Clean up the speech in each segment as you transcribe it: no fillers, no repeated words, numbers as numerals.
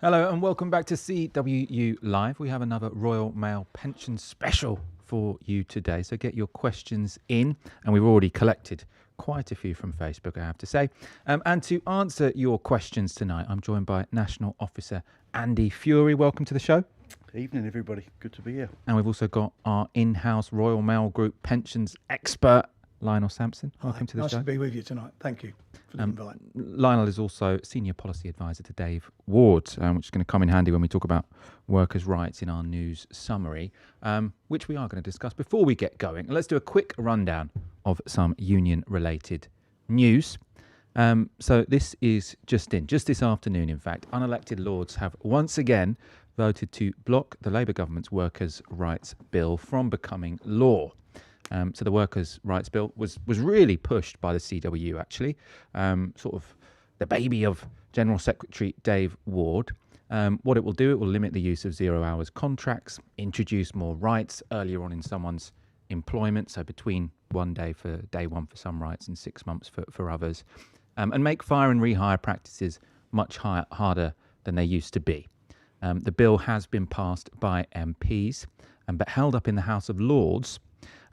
Hello and welcome back to CWU Live. We have another Royal Mail pension special for you today. So get your questions in, and we've already collected quite a few from Facebook, I have to say. And to answer your questions tonight, I'm joined by National Officer Andy Fury. Welcome to the show. Evening, everybody. Good to be here. And we've also got our in-house Royal Mail Group pensions expert, Lionel Sampson. Welcome to the show. Nice to be with you tonight. Thank you for the invite. Lionel is also Senior Policy Advisor to Dave Ward, which is going to come in handy when we talk about workers' rights in our news summary, which we are going to discuss. Before we get going, let's do a quick rundown of some union-related news. So this is just this afternoon, in fact, unelected Lords have once again voted to block the Labour government's workers' rights bill from becoming law. So the Workers' Rights Bill was really pushed by the CWU, actually, sort of the baby of General Secretary Dave Ward. What it will do, it will limit the use of 0 hours contracts, introduce more rights earlier on in someone's employment, so between 1 day for day one for some rights and 6 months for others, and make fire and rehire practices much harder than they used to be. The bill has been passed by MPs, but held up in the House of Lords.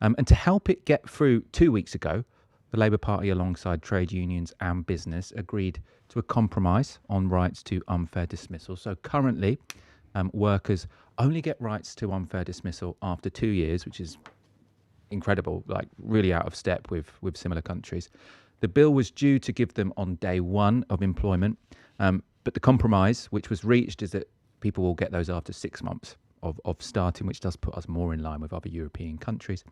And to help it get through 2 weeks ago, the Labour Party, alongside trade unions and business, agreed to a compromise on rights to unfair dismissal. So currently, workers only get rights to unfair dismissal after 2 years, which is incredible, like really out of step with similar countries. The bill was due to give them on day one of employment, but the compromise which was reached is that people will get those after 6 months of starting, which does put us more in line with other European countries.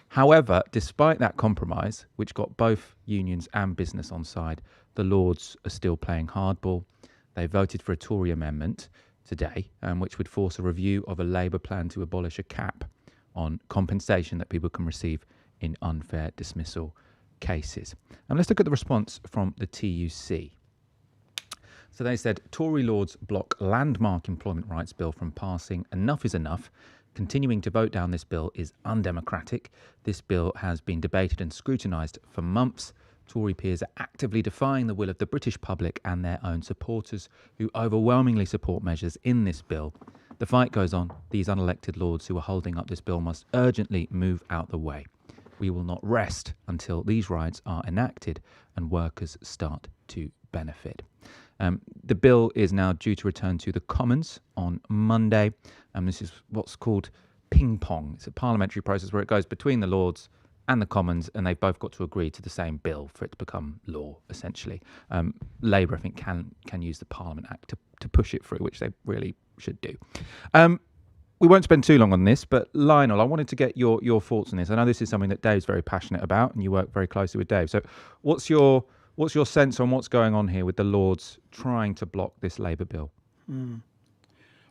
However, despite that compromise, which got both unions and business on side, the Lords are still playing hardball. They voted for a Tory amendment today, which would force a review of a Labour plan to abolish a cap on compensation that people can receive in unfair dismissal cases. And let's look at the response from the TUC. So they said, Tory Lords block landmark employment rights bill from passing. Enough is enough. Continuing to vote down this bill is undemocratic. This bill has been debated and scrutinised for months. Tory peers are actively defying the will of the British public and their own supporters, who overwhelmingly support measures in this bill. The fight goes on. These unelected Lords who are holding up this bill must urgently move out the way. We will not rest until these rights are enacted and workers start to benefit. The bill is now due to return to the Commons on Monday, and this is what's called ping pong. It's a parliamentary process where it goes between the Lords and the Commons, and they've both got to agree to the same bill for it to become law, essentially. Labour, I think, can use the Parliament Act to push it through, which they really should do. We won't spend too long on this, but Lionel, I wanted to get your thoughts on this. I know this is something that Dave's very passionate about, and you work very closely with Dave. So what's your sense on what's going on here with the Lords trying to block this Labour bill?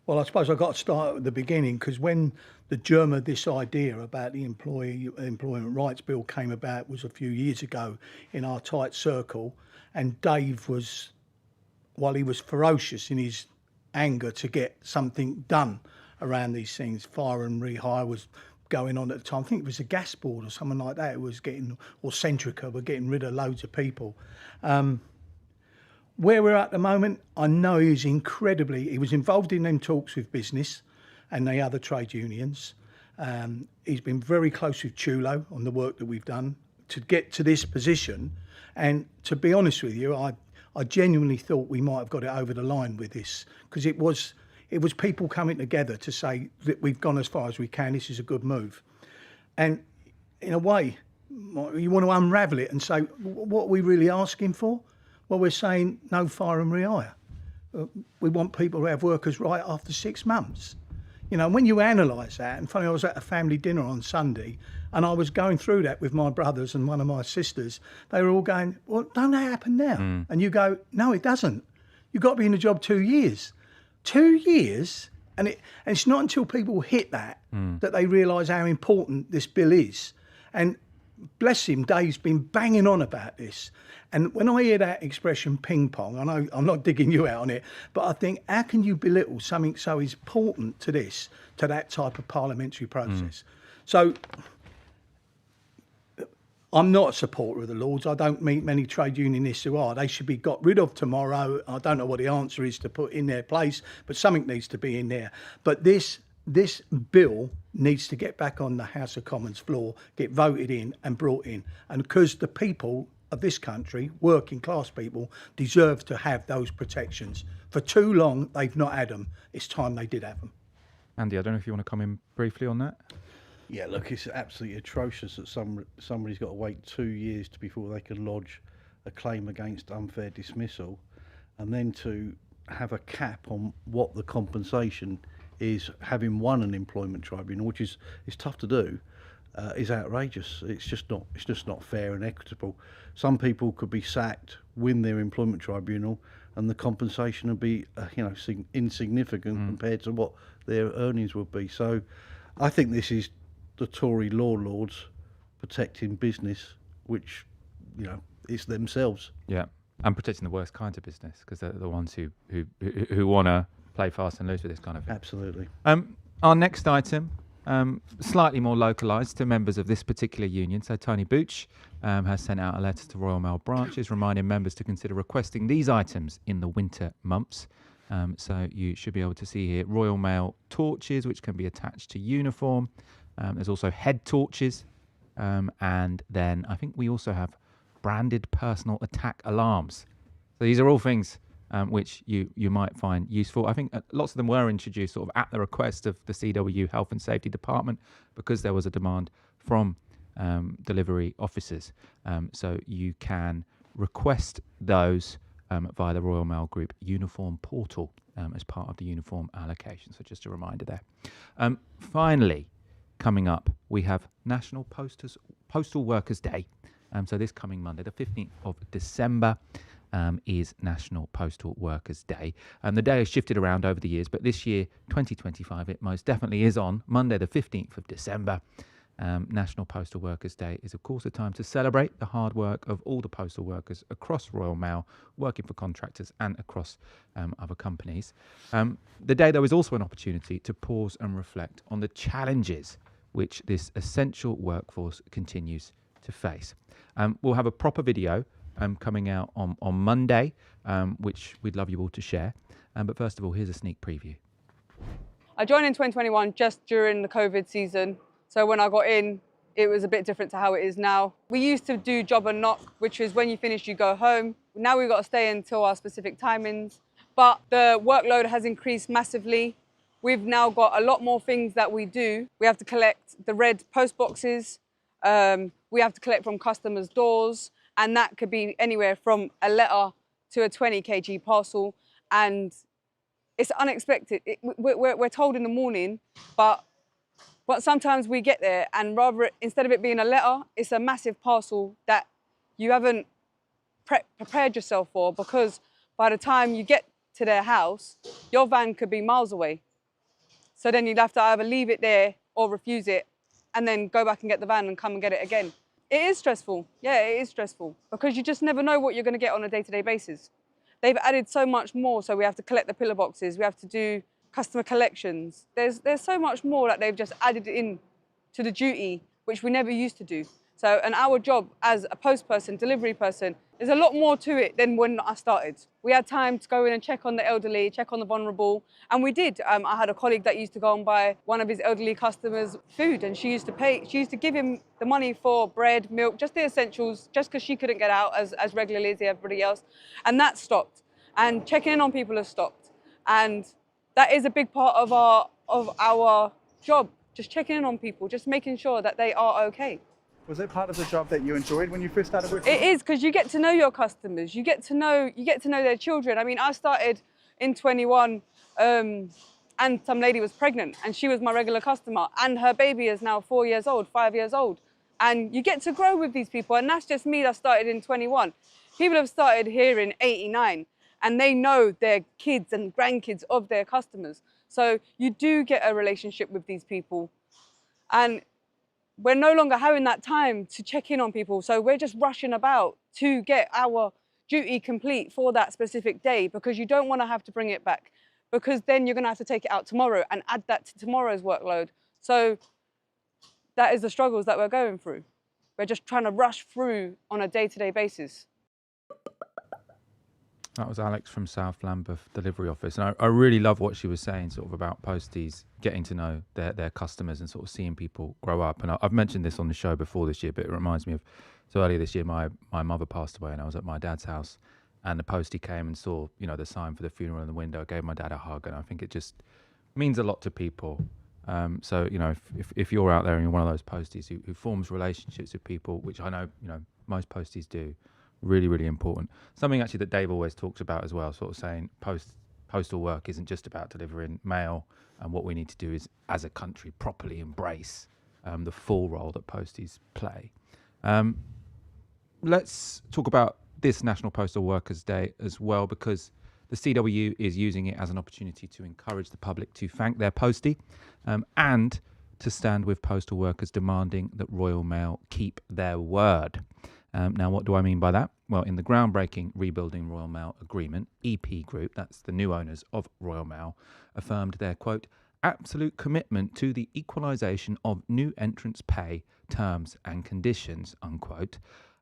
Well, I suppose I've got to start at the beginning, because when the germ of this idea about the Employment Rights Bill came about was a few years ago in our tight circle, and Dave was, while he was ferocious in his anger to get something done around these things, fire and rehire was going on at the time. I think it was a gas board or something like that. It was getting, or Centrica were getting rid of loads of people. Where we're at the moment, I know he was involved in them talks with business and the other trade unions. He's been very close with Chulo on the work that we've done to get to this position. And to be honest with you, I genuinely thought we might have got it over the line with this, because it was people coming together to say that we've gone as far as we can, this is a good move. And in a way, you want to unravel it and say, what are we really asking for? Well, we're saying no fire and rehire. We want people to have workers' right after 6 months. You know, when you analyse that, and funny, I was at a family dinner on Sunday, and I was going through that with my brothers and one of my sisters. They were all going, well, don't that happen now? And you go, no, it doesn't. You've got to be in the job 2 years. 2 years, and it's not until people hit that that they realise how important this bill is. And bless him, Dave's been banging on about this. And when I hear that expression ping pong, I know I'm not digging you out on it, but I think, how can you belittle something so important to this, to that type of parliamentary process? So I'm not a supporter of the Lords. I don't meet many trade unionists who are. They should be got rid of tomorrow. I don't know what the answer is to put in their place, but something needs to be in there. But this bill needs to get back on the House of Commons floor, get voted in and brought in. And because the people of this country, working class people, deserve to have those protections. For too long, they've not had them. It's time they did have them. Andy, I don't know if you want to come in briefly on that. Yeah, look, it's absolutely atrocious that somebody's got to wait 2 years before they can lodge a claim against unfair dismissal, and then to have a cap on what the compensation is, having won an employment tribunal, which is tough to do, is outrageous. It's just not fair and equitable. Some people could be sacked, win their employment tribunal, and the compensation would be insignificant compared to what their earnings would be. So I think this is the Tory law lords protecting business, which, it's themselves. Yeah, and protecting the worst kinds of business, because they're the ones who want to play fast and loose with this kind of thing. Absolutely. Our next item, slightly more localised to members of this particular union. So Tony Booch has sent out a letter to Royal Mail branches reminding members to consider requesting these items in the winter months. So you should be able to see here Royal Mail torches, which can be attached to uniform. There's also head torches. And then I think we also have branded personal attack alarms. So these are all things which you might find useful. I think lots of them were introduced sort of at the request of the CWU Health and Safety Department, because there was a demand from delivery officers. So you can request those via the Royal Mail Group uniform portal as part of the uniform allocation. So just a reminder there. Finally, coming up, we have National Postal Workers' Day. So this coming Monday, the 15th of December, is National Postal Workers' Day. The day has shifted around over the years, but this year, 2025, it most definitely is on Monday, the 15th of December. National Postal Workers' Day is, of course, a time to celebrate the hard work of all the postal workers across Royal Mail, working for contractors and across other companies. The day, though, is also an opportunity to pause and reflect on the challenges which this essential workforce continues to face. We'll have a proper video coming out on Monday, which we'd love you all to share. But first of all, here's a sneak preview. I joined in 2021 just during the COVID season. So when I got in, it was a bit different to how it is now. We used to do job and knock, which is when you finish, you go home. Now we've got to stay until our specific timings. But the workload has increased massively. We've now got a lot more things that we do. We have to collect the red post boxes. We have to collect from customers' doors. And that could be anywhere from a letter to a 20 kg parcel. And it's unexpected. We're told in the morning, but sometimes we get there and instead of it being a letter, it's a massive parcel that you haven't prepared yourself for, because by the time you get to their house, your van could be miles away. So then you'd have to either leave it there or refuse it and then go back and get the van and come and get it again. It is stressful. Yeah, it is stressful, because you just never know what you're going to get on a day-to-day basis. They've added so much more, so we have to collect the pillar boxes, we have to do customer collections. There's so much more that they've just added in to the duty, which we never used to do. So, and our job as a post person, delivery person, there's a lot more to it than when I started. We had time to go in and check on the elderly, check on the vulnerable, and we did. I had a colleague that used to go and buy one of his elderly customers food, and she used to give him the money for bread, milk, just the essentials, just because she couldn't get out as regularly as everybody else. And that stopped. And checking in on people has stopped. And that is a big part of our job, just checking in on people, just making sure that they are okay. Was it part of the job that you enjoyed when you first started working? It is, because you get to know your customers, you get to know their children. I mean, I started in 21 and some lady was pregnant and she was my regular customer, and her baby is now 4 years old, 5 years old. And you get to grow with these people, and that's just me that started in 21. People have started here in 89. And they know their kids and grandkids of their customers. So you do get a relationship with these people. And we're no longer having that time to check in on people. So we're just rushing about to get our duty complete for that specific day, because you don't want to have to bring it back, because then you're going to have to take it out tomorrow and add that to tomorrow's workload. So that is the struggles that we're going through. We're just trying to rush through on a day-to-day basis. That was Alex from South Lambeth Delivery Office. And I really love what she was saying sort of about posties getting to know their customers and sort of seeing people grow up. And I've mentioned this on the show before this year, but it reminds me of, so earlier this year, my mother passed away and I was at my dad's house and the postie came and saw, you know, the sign for the funeral in the window, gave my dad a hug. And I think it just means a lot to people. So, you know, if you're out there and you're one of those posties who forms relationships with people, which I know, you know, most posties do, really, really important. Something actually that Dave always talks about as well, sort of saying postal work isn't just about delivering mail, and what we need to do is, as a country, properly embrace the full role that posties play. Let's talk about this National Postal Workers' Day as well, because the CWU is using it as an opportunity to encourage the public to thank their postie and to stand with postal workers demanding that Royal Mail keep their word. Now, what do I mean by that? Well, in the groundbreaking Rebuilding Royal Mail Agreement, EP Group, that's the new owners of Royal Mail, affirmed their, quote, absolute commitment to the equalisation of new entrants' pay, terms and conditions, unquote.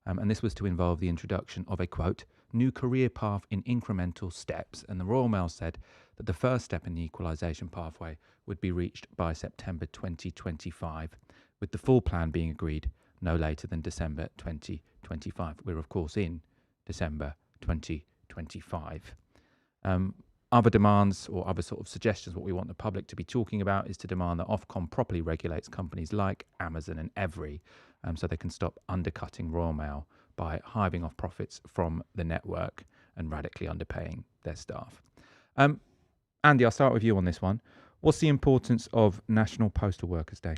And this was to involve the introduction of a, quote, new career path in incremental steps. And the Royal Mail said that the first step in the equalisation pathway would be reached by September 2025, with the full plan being agreed no later than December 2025. We're, of course, in December 2025. Other demands or other sort of suggestions, what we want the public to be talking about is to demand that Ofcom properly regulates companies like Amazon and Every so they can stop undercutting Royal Mail by hiving off profits from the network and radically underpaying their staff. Andy, I'll start with you on this one. What's the importance of National Postal Workers' Day?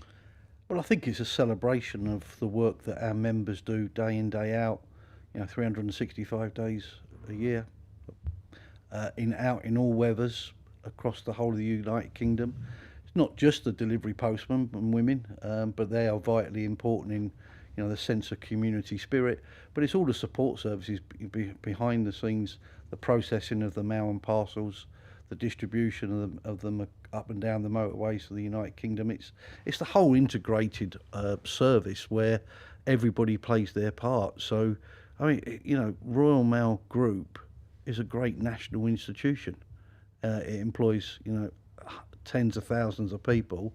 Well, I think it's a celebration of the work that our members do day in, day out, 365 days a year, in all weathers across the whole of the United Kingdom. It's not just the delivery postmen and women, but they are vitally important in the sense of community spirit, but it's all the support services behind the scenes, the processing of the mail and parcels, the distribution of them up and down the motorways of the United Kingdom. It's the whole integrated service where everybody plays their part. So, I mean, Royal Mail Group is a great national institution. It employs, tens of thousands of people.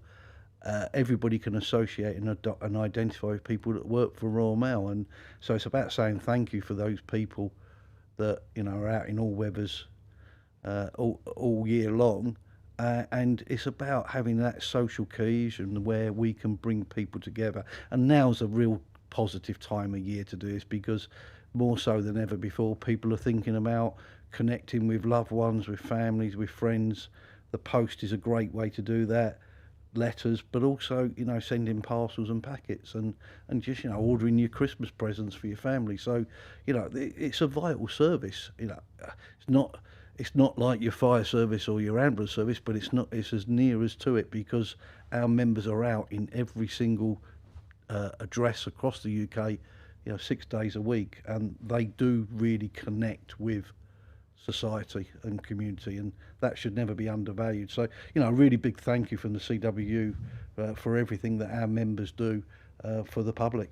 Everybody can associate and identify with people that work for Royal Mail, and so it's about saying thank you for those people that are out in all weathers all year long, and it's about having that social cohesion where we can bring people together. And now's a real positive time of year to do this, because more so than ever before, people are thinking about connecting with loved ones, with families, with friends. The post is a great way to do that. Letters, but also sending parcels and packets, and just ordering your Christmas presents for your family. So it's a vital service. It's not like your fire service or your ambulance service, but it's as near as to it, because our members are out in every single address across the UK 6 days a week, and they do really connect with society and community, and that should never be undervalued. So a really big thank you from the CWU for everything that our members do for the public.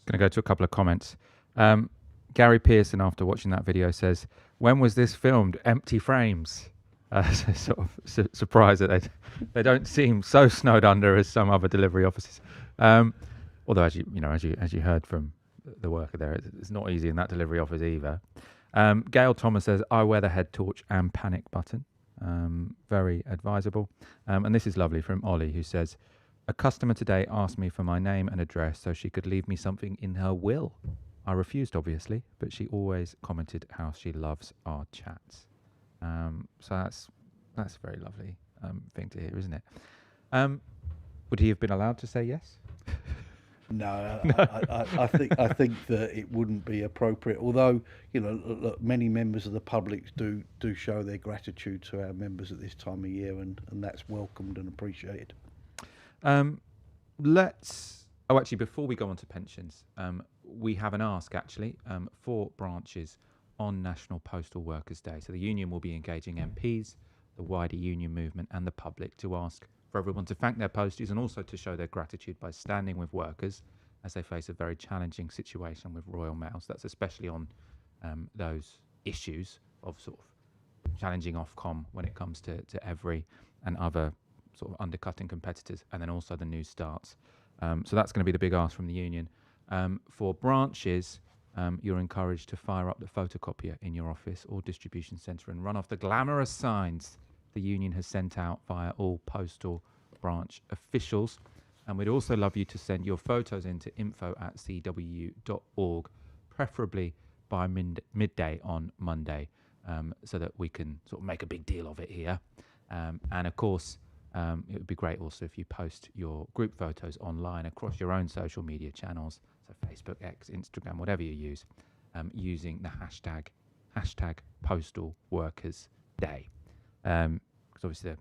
Going to go to a couple of comments. Gary Pearson, after watching that video, says, when was this filmed? Empty frames. Sort of surprised that they don't seem so snowed under as some other delivery offices. Although as you heard from the worker there, it's not easy in that delivery office either. Gail Thomas says, I wear the head torch and panic button. Very advisable. And this is lovely from Ollie, who says, a customer today asked me for my name and address so she could leave me something in her will. I refused, obviously, but she always commented how she loves our chats. So that's a very lovely thing to hear, isn't it? Would he have been allowed to say yes? No, I think that it wouldn't be appropriate. Although look, many members of the public do show their gratitude to our members at this time of year, and that's welcomed and appreciated. Actually, before we go on to pensions, we have an ask actually for branches on National Postal Workers' Day. So the union will be engaging MPs, the wider union movement, and the public to ask for everyone to thank their posties and also to show their gratitude by standing with workers as they face a very challenging situation with Royal Mail. So that's especially on those issues of sort of challenging Ofcom when it comes to Every and other sort of undercutting competitors, and then also the new starts. So that's going to be the big ask from the union. For branches, you're encouraged to fire up the photocopier in your office or distribution centre and run off the glamorous signs the union has sent out via all postal branch officials. And we'd also love you to send your photos in to info@cwu.org, preferably by midday on Monday, so that we can sort of make a big deal of it here. And of course, it would be great also if you post your group photos online across your own social media channels, so Facebook, X, Instagram, whatever you use, using the hashtag Postal Workers Day. Because obviously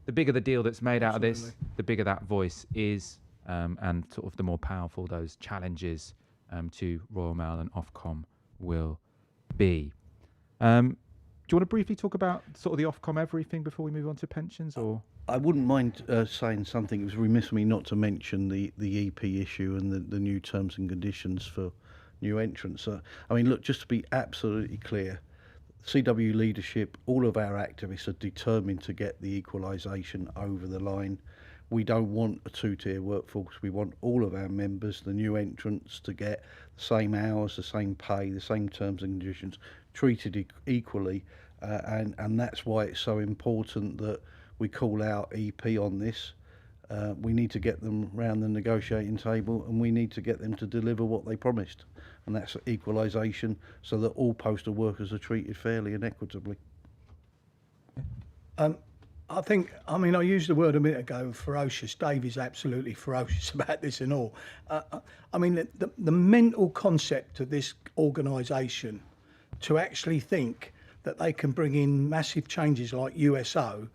the bigger the deal that's made out of this, the bigger that voice is, and sort of the more powerful those challenges to Royal Mail and Ofcom will be. Do you want to briefly talk about sort of the Ofcom everything before we move on to pensions, or? I wouldn't mind saying something. It was remiss of me not to mention the EP issue and the new terms and conditions for new entrants. I mean, look, just to be absolutely clear, CWU leadership, all of our activists are determined to get the equalisation over the line. We don't want a two-tier workforce. We want all of our members, the new entrants, to get the same hours, the same pay, the same terms and conditions, treated equally. And that's why it's so important that we call out EP on this. We need to get them round the negotiating table, and we need to get them to deliver what they promised, and that's equalisation, so that all postal workers are treated fairly and equitably. I mean, I used the word a minute ago, ferocious. Dave is absolutely ferocious about this and all. I mean, the mental concept of this organisation to actually think that they can bring in massive changes like USO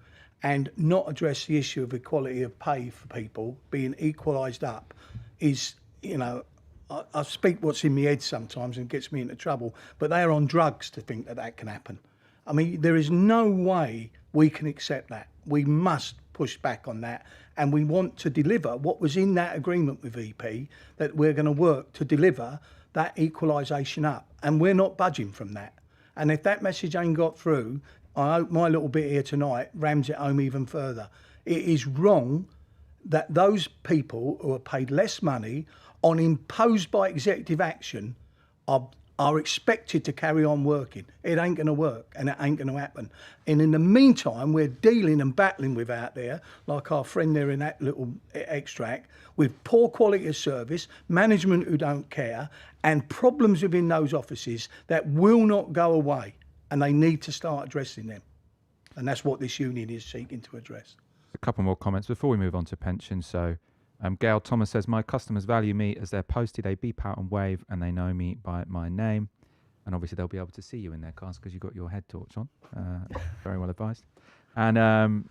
and not address the issue of equality of pay for people being equalised up is, you know, I speak what's in my head sometimes and gets me into trouble, but they're on drugs to think that that can happen. I mean, there is no way we can accept that. We must push back on that, and we want to deliver what was in that agreement with EP, that we're going to work to deliver that equalisation up, and we're not budging from that. And if that message ain't got through, I hope my little bit here tonight rams it home even further. It is wrong that those people who are paid less money on imposed by executive action are expected to carry on working. It ain't going to work, and it ain't going to happen. And in the meantime, we're dealing and battling with out there, like our friend there in that little extract, with poor quality of service, management who don't care, and problems within those offices that will not go away, and they need to start addressing them. And that's what this union is seeking to address. A couple more comments before we move on to pensions. So Gail Thomas says, my customers value me as they're posted. They beep out and wave, and they know me by my name. And obviously they'll be able to see you in their cars because you've got your head torch on. Very well advised. And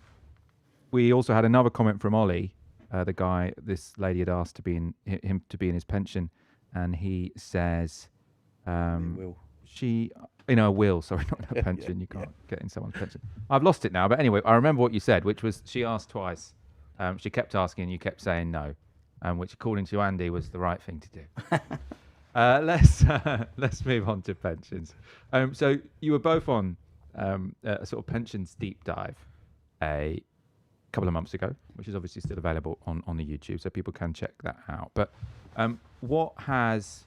we also had another comment from Ollie, the guy this lady had asked to be in him to be in his pension, and he says, Will. she, in her will, sorry, not in her pension. You can't get in someone's pension. I've lost it now, but anyway, I remember what you said, which was she asked twice. She kept asking, and you kept saying no, which, according to Andy, was the right thing to do. Let's move on to pensions. So you were both on a sort of pensions deep dive a couple of months ago, which is obviously still available on the YouTube, so people can check that out. But what has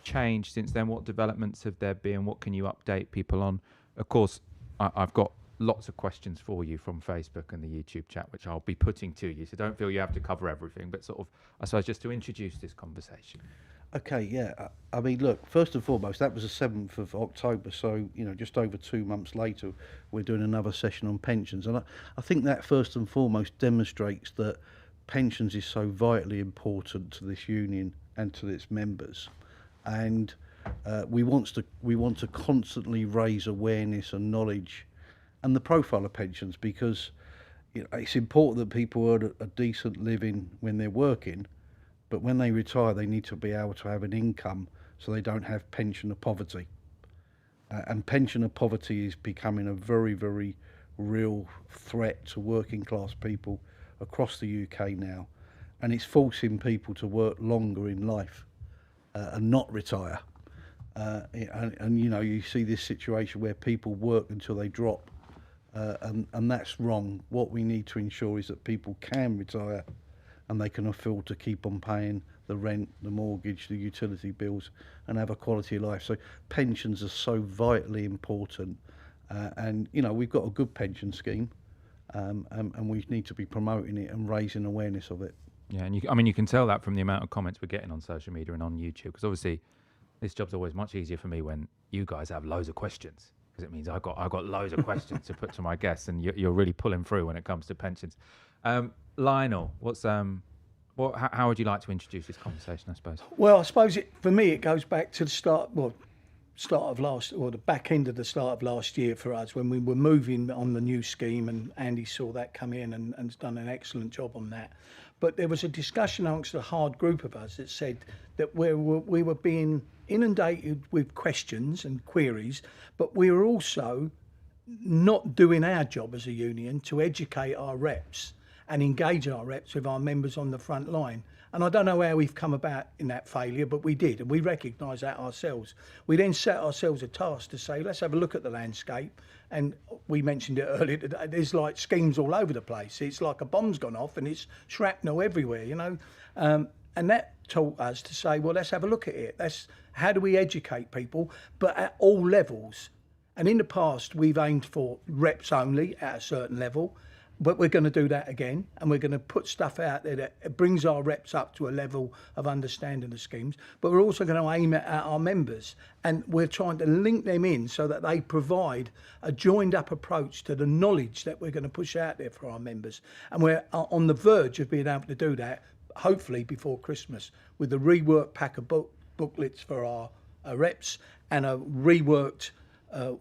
changed since then? What developments have there been? What can you update people on? Of course, I've got lots of questions for you from Facebook and the YouTube chat, which I'll be putting to you. So don't feel you have to cover everything, but sort of, I suppose, just to introduce this conversation. Okay, yeah. I mean, look, first and foremost, that was the 7th of October. So, you know, just over 2 months later, we're doing another session on pensions. And I think that first and foremost demonstrates that pensions is so vitally important to this union and to its members. And we want to constantly raise awareness and knowledge and the profile of pensions, because you know, it's important that people earn a decent living when they're working, but when they retire, they need to be able to have an income so they don't have pensioner poverty. And pensioner poverty is becoming a very, very real threat to working class people across the UK now. and it's forcing people to work longer in life and not retire. And you know, you see this situation where people work until they drop, and that's wrong. What we need to ensure is that people can retire and they can afford to keep on paying the rent, the mortgage, the utility bills, and have a quality of life. So pensions are so vitally important, and you know, we've got a good pension scheme, and we need to be promoting it and raising awareness of it. Yeah, and I mean, you can tell that from the amount of comments we're getting on social media and on YouTube, because obviously this job's always much easier for me when you guys have loads of questions, because it means I've got loads of questions to put to my guests, and you're really pulling through when it comes to pensions. Lionel, how would you like to introduce this conversation, I suppose? Well, I suppose for me it goes back to the start of the back end of the start of last year for us, when we were moving on the new scheme, and Andy saw that come in and has done an excellent job on that. But there was a discussion amongst a hard group of us that said that we were being inundated with questions and queries, but we were also not doing our job as a union to educate our reps and engage our reps with our members on the front line. And I don't know how we've come about in that failure, but we did, and we recognise that ourselves. We then set ourselves a task to say, let's have a look at the landscape. And we mentioned it earlier today, there's like schemes all over the place. It's like a bomb's gone off and it's shrapnel everywhere, you know. And that taught us to say, well, let's have a look at it. How do we educate people, but at all levels? And in the past, we've aimed for reps only at a certain level, but we're going to do that again, and we're going to put stuff out there that brings our reps up to a level of understanding the schemes, but we're also going to aim it at our members, and we're trying to link them in so that they provide a joined up approach to the knowledge that we're going to push out there for our members. And we're on the verge of being able to do that, hopefully before Christmas, with a reworked pack of booklets for our reps, and a reworked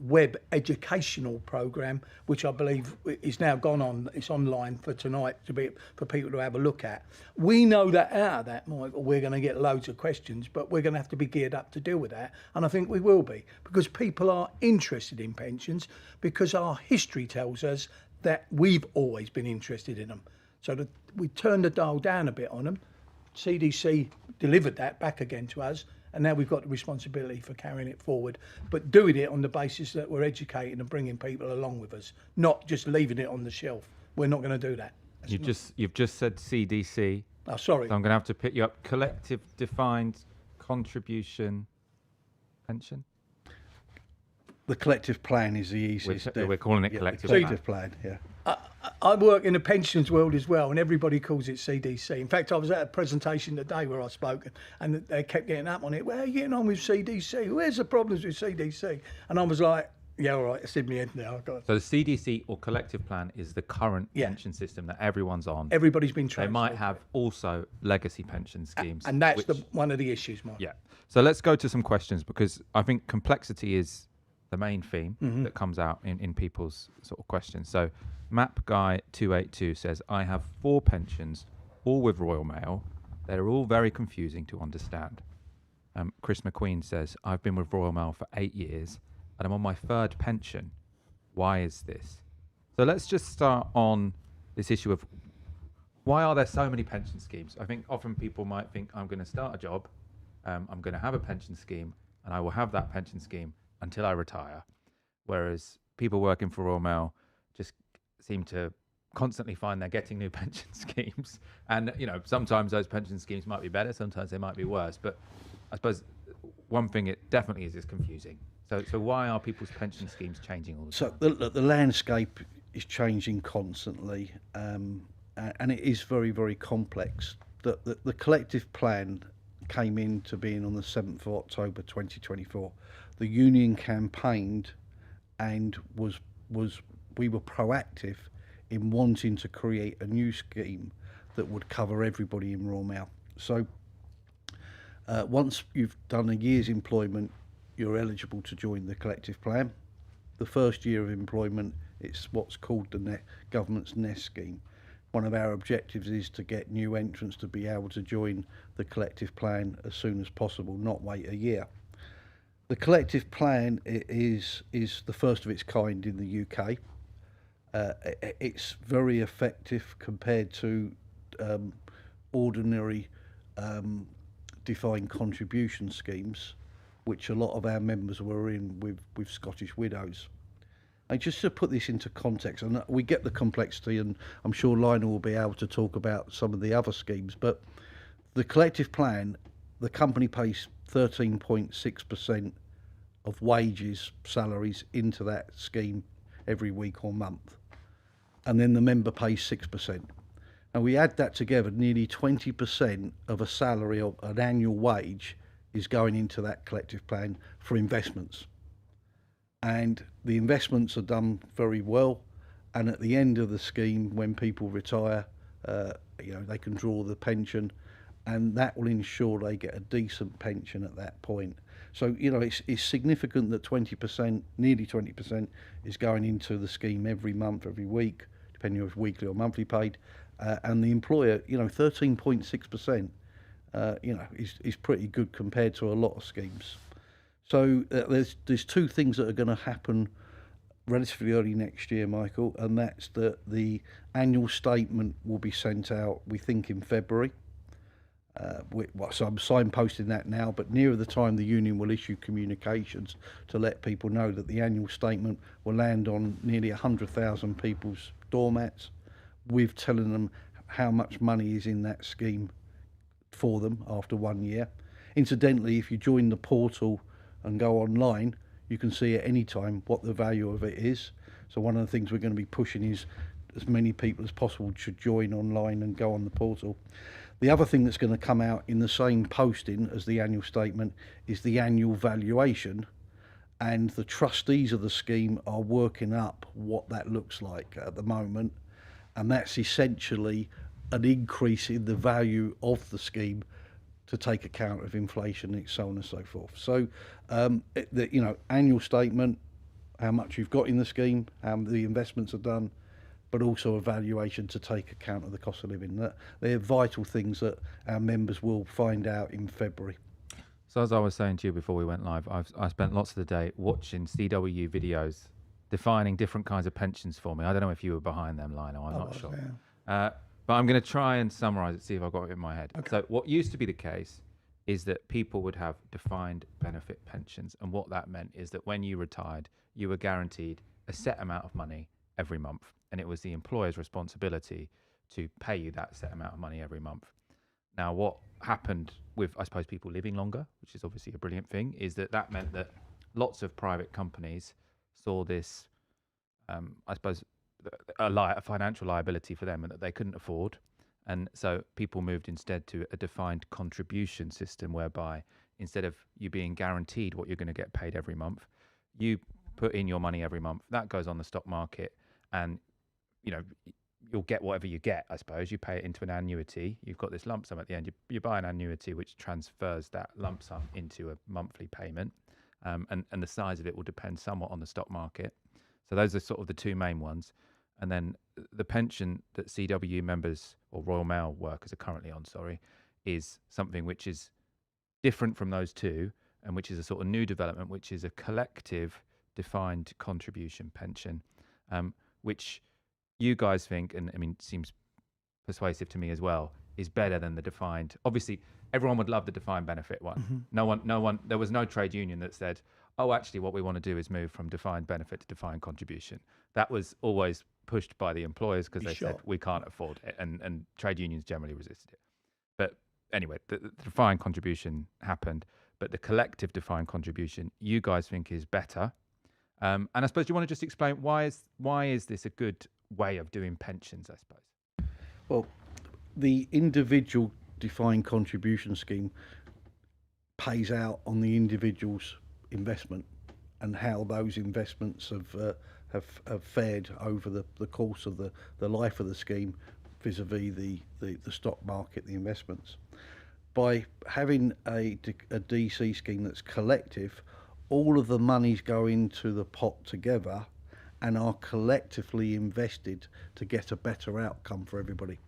web educational program, which I believe is now gone on. It's online for tonight for people to have a look at. We know that out of that, Michael, we're going to get loads of questions, but we're going to have to be geared up to deal with that. And I think we will be, because people are interested in pensions, because our history tells us that we've always been interested in them. So we turned the dial down a bit on them. CDC delivered that back again to us, and now we've got the responsibility for carrying it forward, but doing it on the basis that we're educating and bringing people along with us, not just leaving it on the shelf. We're not going to do that. You've just said CDC. Oh, sorry. So I'm going to have to pick you up. Collective Defined Contribution Pension? The collective plan is the easiest. We're calling it collective the plan. collective plan, yeah. I work in the pensions world as well, and everybody calls it CDC. In fact, I was at a presentation today where I spoke, and they kept getting up on it. Well, how are you getting on with CDC? Where's the problems with CDC? And I was like, yeah, all right, it's in my head now. So the CDC or collective plan is the current pension system that everyone's on. Everybody's been transferred. They might have also legacy pension schemes. And that's one of the issues, Mike. Yeah. So let's go to some questions, because I think complexity is the main theme that comes out in people's sort of questions. So Map Guy 282 says, I have 4 pensions, all with Royal Mail. They're all very confusing to understand. Chris McQueen says, I've been with Royal Mail for 8 years and I'm on my 3rd pension. Why is this? So let's just start on this issue of why are there so many pension schemes? I think often people might think, I'm going to start a job, I'm going to have a pension scheme, and I will have that pension scheme until I retire. Whereas people working for Royal Mail just seem to constantly find they're getting new pension schemes. And, you know, sometimes those pension schemes might be better, sometimes they might be worse. But I suppose one thing it definitely is confusing. So why are people's pension schemes changing all the time? So the landscape is changing constantly, and it is very, very complex. The collective plan came into being on the 7th of October 2024. The union campaigned and we were proactive in wanting to create a new scheme that would cover everybody in Royal Mail. So once you've done a year's employment, you're eligible to join the collective plan. The first year of employment, it's what's called the government's NEST scheme. One of our objectives is to get new entrants to be able to join the collective plan as soon as possible, not wait a year. The collective plan is the first of its kind in the UK. It's very effective compared to ordinary defined contribution schemes, which a lot of our members were in with Scottish Widows. And just to put this into context, and we get the complexity, and I'm sure Lionel will be able to talk about some of the other schemes, but the collective plan, the company pays 13.6% of wages, salaries into that scheme every week or month. And then the member pays 6%. And we add that together, nearly 20% of a salary of an annual wage is going into that collective plan for investments. And the investments are done very well. And at the end of the scheme, when people retire, they can draw the pension, and that will ensure they get a decent pension at that point. So, it's significant that 20%, nearly 20%, is going into the scheme every month, every week, depending on if it's weekly or monthly paid. And the employer, 13.6%, is pretty good compared to a lot of schemes. So there's two things that are going to happen relatively early next year, Michael, and that's that the annual statement will be sent out, we think, in February. So I'm signposting that now, but nearer the time the union will issue communications to let people know that the annual statement will land on nearly 100,000 people's doormats, with telling them how much money is in that scheme for them after 1 year. Incidentally, if you join the portal and go online, you can see at any time what the value of it is. So one of the things we're going to be pushing is as many people as possible should join online and go on the portal. The other thing that's going to come out in the same posting as the annual statement is the annual valuation, and the trustees of the scheme are working up what that looks like at the moment, and that's essentially an increase in the value of the scheme to take account of inflation, and so on and so forth. So, annual statement, how much you've got in the scheme, how the investments are done, but also a valuation to take account of the cost of living. They're vital things that our members will find out in February. So as I was saying to you before we went live, I spent lots of the day watching CWU videos defining different kinds of pensions for me. I don't know if you were behind them, Lionel, I'm not sure. Yeah. But I'm going to try and summarise it, see if I've got it in my head. Okay. So what used to be the case is that people would have defined benefit pensions. And what that meant is that when you retired, you were guaranteed a set amount of money every month. And it was the employer's responsibility to pay you that set amount of money every month. Now, what happened with, I suppose, people living longer, which is obviously a brilliant thing, is that meant that lots of private companies saw this, I suppose, a financial liability for them and that they couldn't afford. And so people moved instead to a defined contribution system, whereby instead of you being guaranteed what you're going to get paid every month, you put in your money every month. That goes on the stock market, and you'll get whatever you get, I suppose. You pay it into an annuity. You've got this lump sum at the end. You buy an annuity which transfers that lump sum into a monthly payment. And the size of it will depend somewhat on the stock market. So those are sort of the two main ones. And then the pension that CWU members or Royal Mail workers are currently on, is something which is different from those two, and which is a sort of new development, which is a collective defined contribution pension, which you guys think, and I mean, seems persuasive to me as well, is better than the defined. Obviously, everyone would love the defined benefit one. Mm-hmm. No one, there was no trade union that said, oh, actually, what we want to do is move from defined benefit to defined contribution. That was always pushed by the employers because they said we can't afford it, and trade unions generally resisted it. But anyway, the defined contribution happened, but the collective defined contribution you guys think is better. And I suppose you want to just explain why is this a good way of doing pensions, I suppose? Well, the individual defined contribution scheme pays out on the individual's investment and how those investments have fared over the course of the life of the scheme vis-a-vis the stock market, the investments. By having a DC scheme that's collective, all of the monies go into the pot together and are collectively invested to get a better outcome for everybody.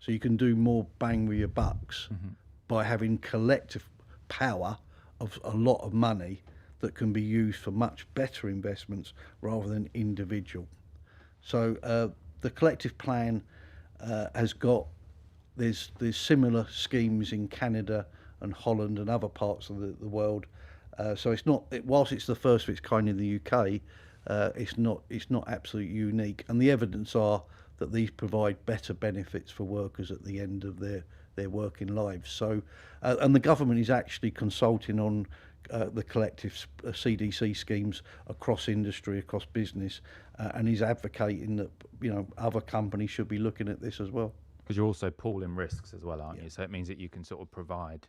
So you can do more bang with your bucks by having collective power of a lot of money that can be used for much better investments rather than individual. So the collective plan has got there's similar schemes in Canada and Holland and other parts of the world. So it's not, whilst it's the first of its kind in the UK, it's not absolutely unique. And the evidence are that these provide better benefits for workers at the end of their working lives. So, and the government is actually consulting on the collective CDC schemes across industry, across business, and is advocating that other companies should be looking at this as well. Because you're also pooling risks as well, aren't you? So it means that you can sort of provide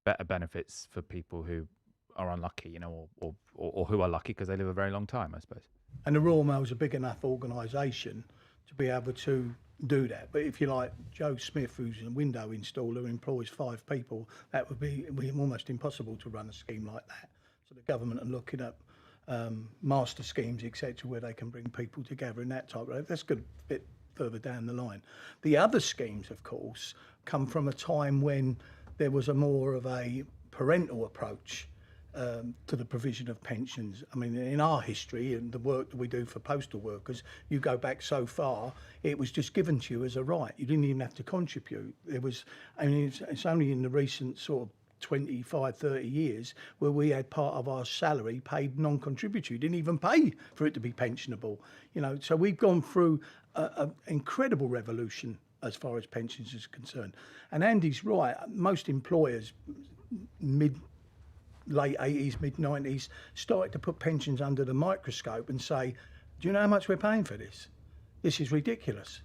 better benefits for people who are unlucky, or who are lucky because they live a very long time, I suppose. And the Royal Mail's a big enough organisation to be able to do that. But if you like, Joe Smith, who's a window installer, employs 5 people, that would be almost impossible to run a scheme like that. So the government are looking at master schemes, etc., where they can bring people together in that type of. That's good a bit further down the line. The other schemes, of course, come from a time when there was a more of a parental approach to the provision of pensions. I mean, in our history and the work that we do for postal workers, you go back so far, it was just given to you as a right. You didn't even have to contribute. It's only in the recent sort of 25, 30 years where we had part of our salary paid non-contributory. Didn't even pay for it to be pensionable. So we've gone through an incredible revolution as far as pensions is concerned. And Andy's right, most employers, late 80s, mid 90s, started to put pensions under the microscope and say, do you know how much we're paying for this? This is ridiculous,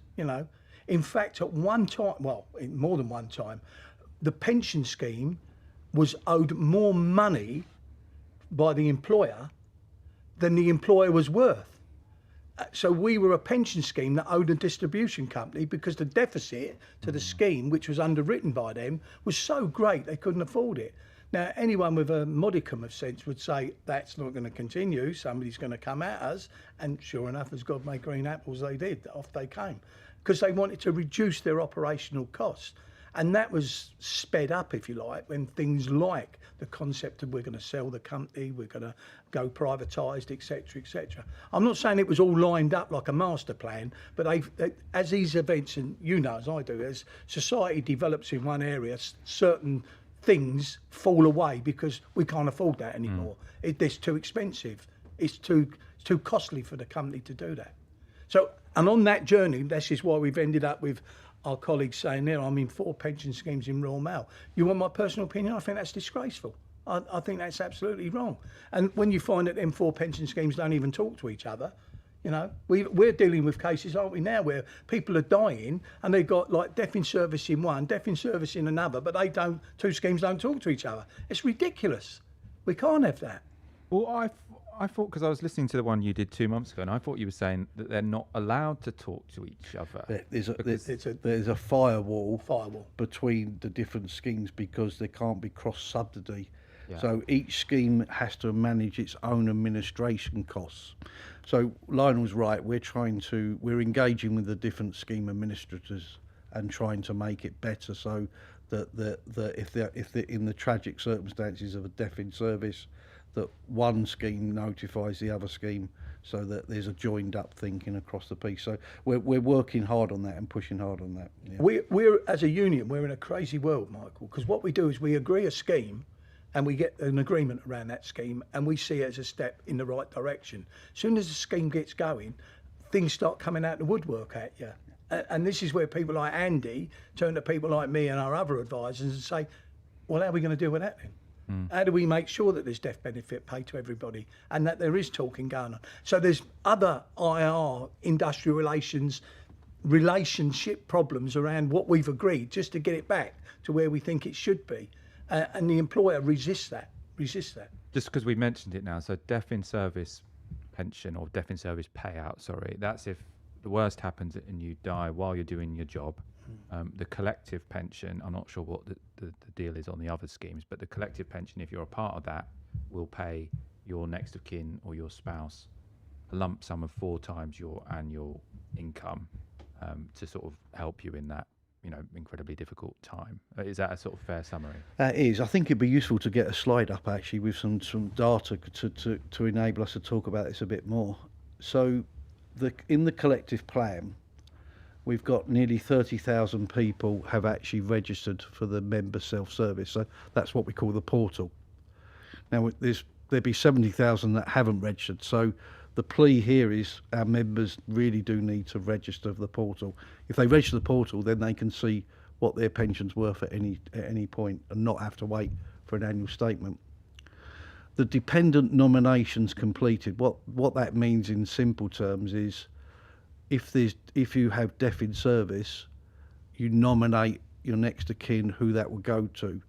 In fact, at one time, more than one time, the pension scheme was owed more money by the employer than the employer was worth. So we were a pension scheme that owed a distribution company because the deficit to the scheme, which was underwritten by them, was so great they couldn't afford it. Now, anyone with a modicum of sense would say that's not going to continue. Somebody's going to come at us. And sure enough, as God made green apples, they did. Off they came. Because they wanted to reduce their operational costs. And that was sped up, if you like, when things like the concept of we're going to sell the company, we're going to go privatised, etc., etc. I'm not saying it was all lined up like a master plan, but as these events, and as I do, as society develops in one area, certain things fall away because we can't afford that anymore. It's too expensive. It's too costly for the company to do that. So, and on that journey, this is why we've ended up with our colleagues saying there, I'm in 4 pension schemes in Royal Mail. You want my personal opinion? I think that's disgraceful. I think that's absolutely wrong. And when you find that them 4 pension schemes don't even talk to each other, we're dealing with cases, aren't we now, where people are dying and they've got like death in service in one, death in service in another, but 2 schemes don't talk to each other. It's ridiculous. We can't have that. Well, I thought, because I was listening to the one you did 2 months ago, and I thought you were saying that they're not allowed to talk to each other. There's a firewall between the different schemes because there can't be cross-subsidy. Yeah. So each scheme has to manage its own administration costs. So Lionel's right, we're engaging with the different scheme administrators and trying to make it better so that if they're in the tragic circumstances of a death in service, that one scheme notifies the other scheme so that there's a joined up thinking across the piece. So we're working hard on that and pushing hard on that. Yeah. We're as a union, we're in a crazy world, Michael, because what we do is we agree a scheme and we get an agreement around that scheme and we see it as a step in the right direction. As soon as the scheme gets going, things start coming out the woodwork at you. And this is where people like Andy turn to people like me and our other advisors and say, well, how are we going to deal with that then? How do we make sure that there's death benefit paid to everybody and that there is talking going on? So there's other IR, industrial relationship problems around what we've agreed just to get it back to where we think it should be. And the employer resists that. Just because we mentioned it now, so death in service pension or death in service payout, that's if the worst happens and you die while you're doing your job. The collective pension, I'm not sure what the deal is on the other schemes, but the collective pension, if you're a part of that, will pay your next of kin or your spouse a lump sum of 4 times your annual income to sort of help you in that incredibly difficult time. Is that a sort of fair summary? That is. I think it'd be useful to get a slide up actually with some data to enable us to talk about this a bit more. So in the collective plan, we've got nearly 30,000 people have actually registered for the member self-service. So that's what we call the portal. Now, there'd be 70,000 that haven't registered. So the plea here is our members really do need to register for the portal. If they register the portal, then they can see what their pension's worth at any point and not have to wait for an annual statement. The dependent nominations completed, what that means in simple terms is if you have death in service, you nominate your next of kin who that will go to,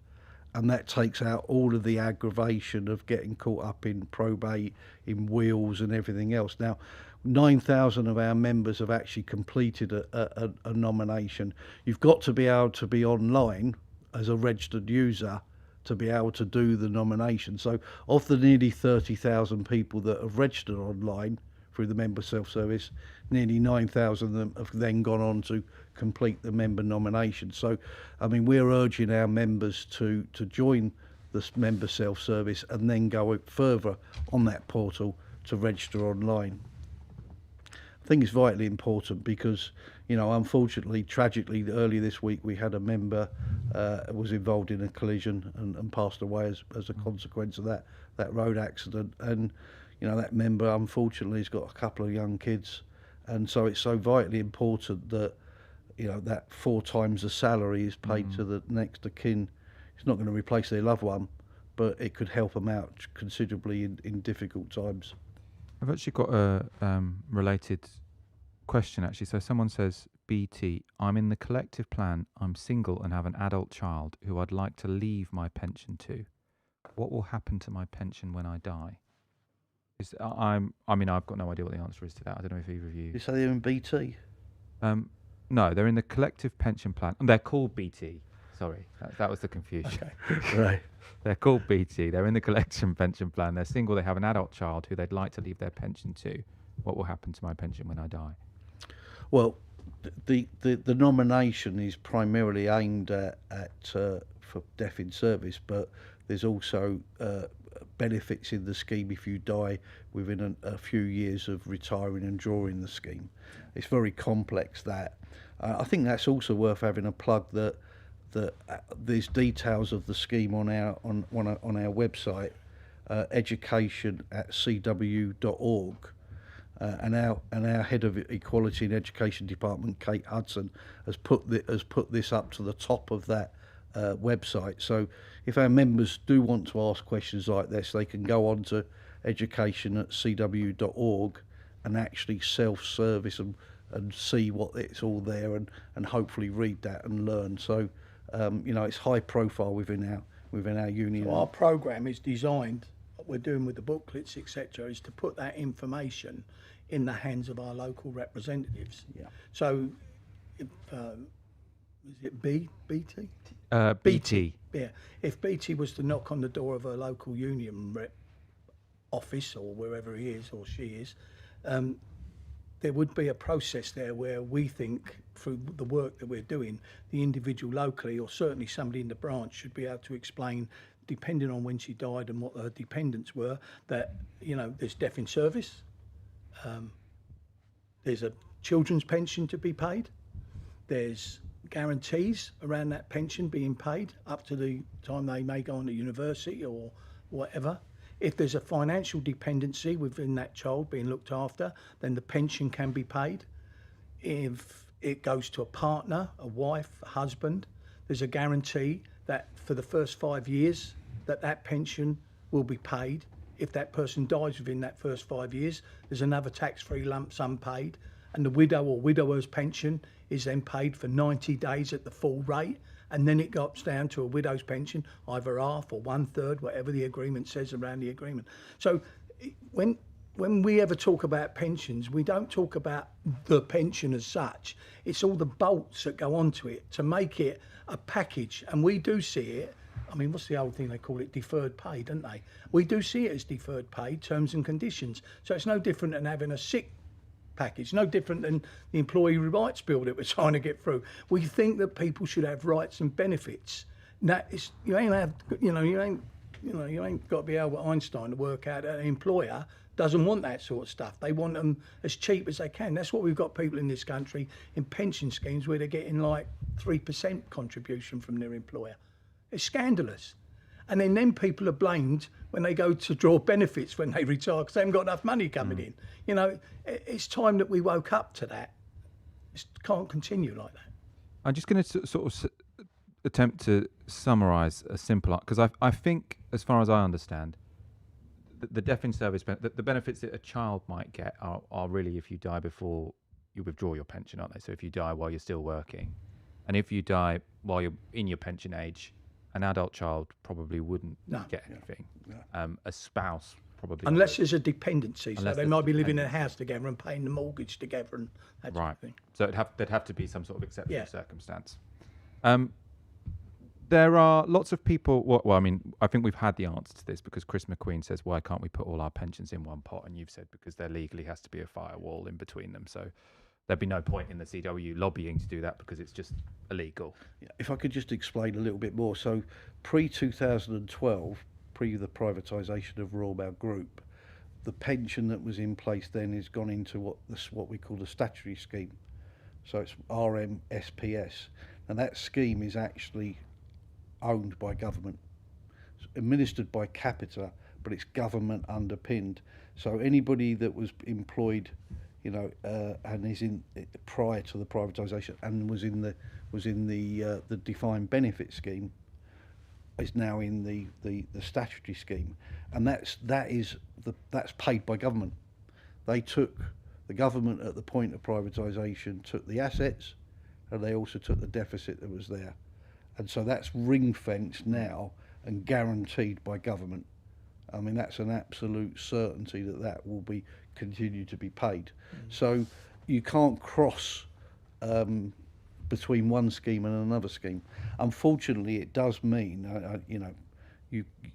and that takes out all of the aggravation of getting caught up in probate, in wills and everything else. Now, 9,000 of our members have actually completed a nomination. You've got to be able to be online as a registered user to be able to do the nomination. So of the nearly 30,000 people that have registered online through the member self-service, nearly 9,000 of them have then gone on to complete the member nomination. So, I mean, we're urging our members to join this member self-service and then go further on that portal to register online. I think it's vitally important because, you know, unfortunately, tragically, earlier this week we had a member was involved in a collision and passed away as a consequence of that road accident. And, you know, that member unfortunately has got a couple of young kids, and so it's so vitally important that, you know, that 4 times the salary is paid to the next of kin. It's not going to replace their loved one, but it could help them out considerably in difficult times. I've actually got a related question, actually. So someone says, BT, I'm in the collective plan. I'm single and have an adult child who I'd like to leave my pension to. What will happen to my pension when I die? I mean, I've got no idea what the answer is to that. I don't know if either of you... You say they're in BT? No, they're in the collective pension plan. They're called BT. Sorry, that was the confusion. Okay. Right. They're called BT. They're in the collective pension plan. They're single. They have an adult child who they'd like to leave their pension to. What will happen to my pension when I die? Well, the nomination is primarily aimed at for death in service, but there's also benefits in the scheme if you die within a few years of retiring and drawing the scheme. It's very complex, that. I think that's also worth having a plug that there's details of the scheme on our website, education@cwu.org. And our head of Equality and Education Department, Kate Hudson, has put this up to the top of that website. So if our members do want to ask questions like this, they can go on to education@cwu.org and actually self-service and see what it's all there, and hopefully read that and learn. So you know, it's high profile within our union. So our programme is designed, what we're doing with the booklets, etc., is to put that information in the hands of our local representatives. Yeah. So, is it BT? BT. Yeah. If BT was to knock on the door of a local union rep office, or wherever he is or she is, there would be a process there where we think, through the work that we're doing, the individual locally, or certainly somebody in the branch, should be able to explain, depending on when she died and what her dependents were, that, you know, there's death in service, there's a children's pension to be paid, there's guarantees around that pension being paid up to the time they may go on to university or whatever. If there's a financial dependency within that child being looked after, then the pension can be paid. If it goes to a partner, a wife, a husband, there's a guarantee that for the first 5 years that pension will be paid. If that person dies within that first 5 years, there's another tax-free lump sum paid, and the widow or widower's pension is then paid for 90 days at the full rate, and then it goes down to a widow's pension, either half or 1/3, whatever the agreement says around the agreement. So when we ever talk about pensions, we don't talk about the pension as such. It's all the bolts that go onto it to make it a package. And we do see it, I mean, what's the old thing they call it? Deferred pay, don't they? We do see it as deferred pay, terms and conditions. So it's no different than having a sick package, no different than the employee rights bill that we're trying to get through. We think that people should have rights and benefits. Now, you ain't You ain't got to be Albert Einstein to work out that an employer doesn't want that sort of stuff. They want them as cheap as they can. That's what we've got people in this country in pension schemes where they're getting like 3% contribution from their employer. It's scandalous. And then people are blamed when they go to draw benefits when they retire because they haven't got enough money coming in. It's time that we woke up to that. It can't continue like that. I'm just going to sort of attempt to summarise a simple, because I think, as far as I understand, the death in service, the benefits that a child might get are really if you die before you withdraw your pension, aren't they? So if you die while you're still working, and if you die while you're in your pension age, an adult child probably wouldn't get anything. A spouse probably unless would. there's a dependency, so they might be living in a house together and paying the mortgage together and that sort of thing. So there'd have to be some sort of exceptional circumstance. There are lots of people. Well, I mean, I think we've had the answer to this because Chris McQueen says, "Why can't we put all our pensions in one pot?" And you've said because there legally has to be a firewall in between them. So there'd be no point in the CWU lobbying to do that because it's just illegal. If I could just explain a little bit more. So pre-2012, pre the privatisation of Royal Mail Group, the pension that was in place then has gone into what we call the statutory scheme. So it's RMSPS. And that scheme is actually owned by government. It's administered by Capita, but it's government underpinned. So anybody that was employed and is in prior to the privatisation and was in the defined benefit scheme is now in the statutory scheme, and that's paid by government. The government at the point of privatisation took the assets, and they also took the deficit that was there, and so that's ring fenced now and guaranteed by government. I mean, that's an absolute certainty that will be continue to be paid. So you can't cross between one scheme and another scheme. Unfortunately, it does mean,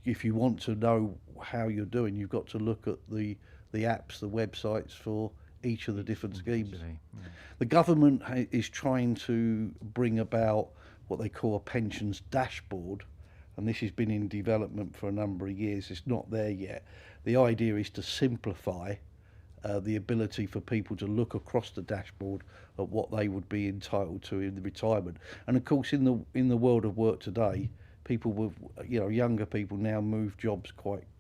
if you want to know how you're doing, you've got to look at the apps, the websites for each of the different schemes. The government is trying to bring about what they call a pensions dashboard, and this has been in development for a number of years. It's not there yet. The idea is to simplify the ability for people to look across the dashboard at what they would be entitled to in the retirement. And of course, in the world of work today, people with younger people now move jobs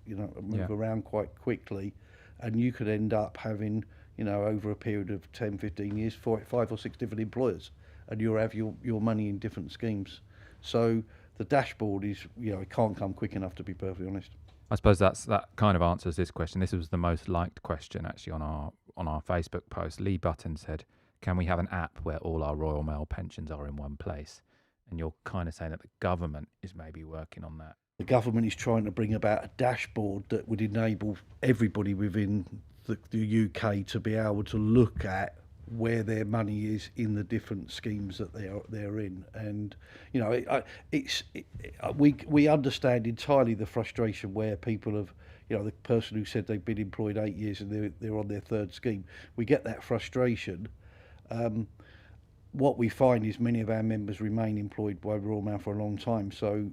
move around quite quickly, and you could end up having over a period of 10, 15 years, 5 or 6 different employers, and you'll have your money in different schemes. So the dashboard is, it can't come quick enough, to be perfectly honest. I suppose that kind of answers this question. This was the most liked question actually on our Facebook post. Lee Button said, "Can we have an app where all our Royal Mail pensions are in one place?" And you're kind of saying that the government is maybe working on that. The government is trying to bring about a dashboard that would enable everybody within the UK to be able to look at where their money is in the different schemes that they're in, and we understand entirely the frustration where people have, the person who said they've been employed 8 years and they're on their third scheme. We get that frustration. What we find is many of our members remain employed by Royal Mail for a long time, so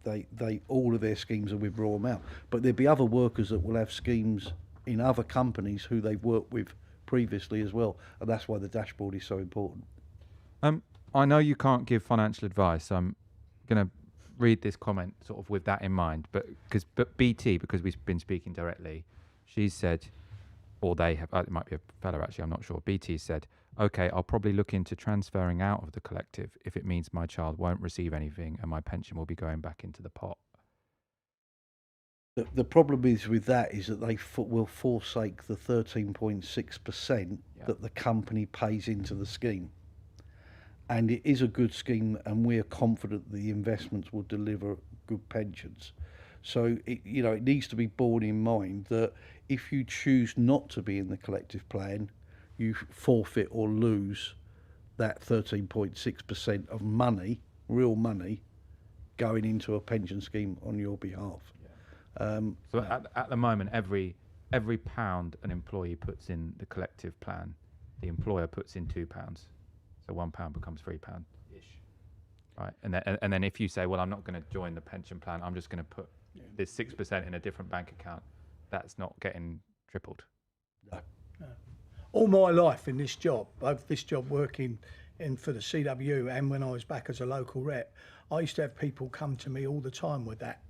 they all of their schemes are with Royal Mail. But there'll be other workers that will have schemes in other companies who they've worked with previously as well, and that's why the dashboard is so important. I know you can't give financial advice. I'm going to read this comment sort of with that in mind, but BT, because we've been speaking directly, she said, or they have, it might be a fella actually, I'm not sure. BT said, "Okay, I'll probably look into transferring out of the collective if it means my child won't receive anything and my pension will be going back into the pot." The problem is with that is that they will forsake the 13.6% that the company pays into the scheme. And it is a good scheme, and we're confident the investments will deliver good pensions. So it needs to be borne in mind that if you choose not to be in the collective plan, you forfeit or lose that 13.6% of money, real money, going into a pension scheme on your behalf. So at the moment, every pound an employee puts in the collective plan, the employer puts in £2. So £1 becomes £3-ish, right? And then if you say, well, I'm not going to join the pension plan, I'm just going to put there's 6% in a different bank account, that's not getting tripled. No. All my life in this job, both this job working for the CWU and when I was back as a local rep, I used to have people come to me all the time with that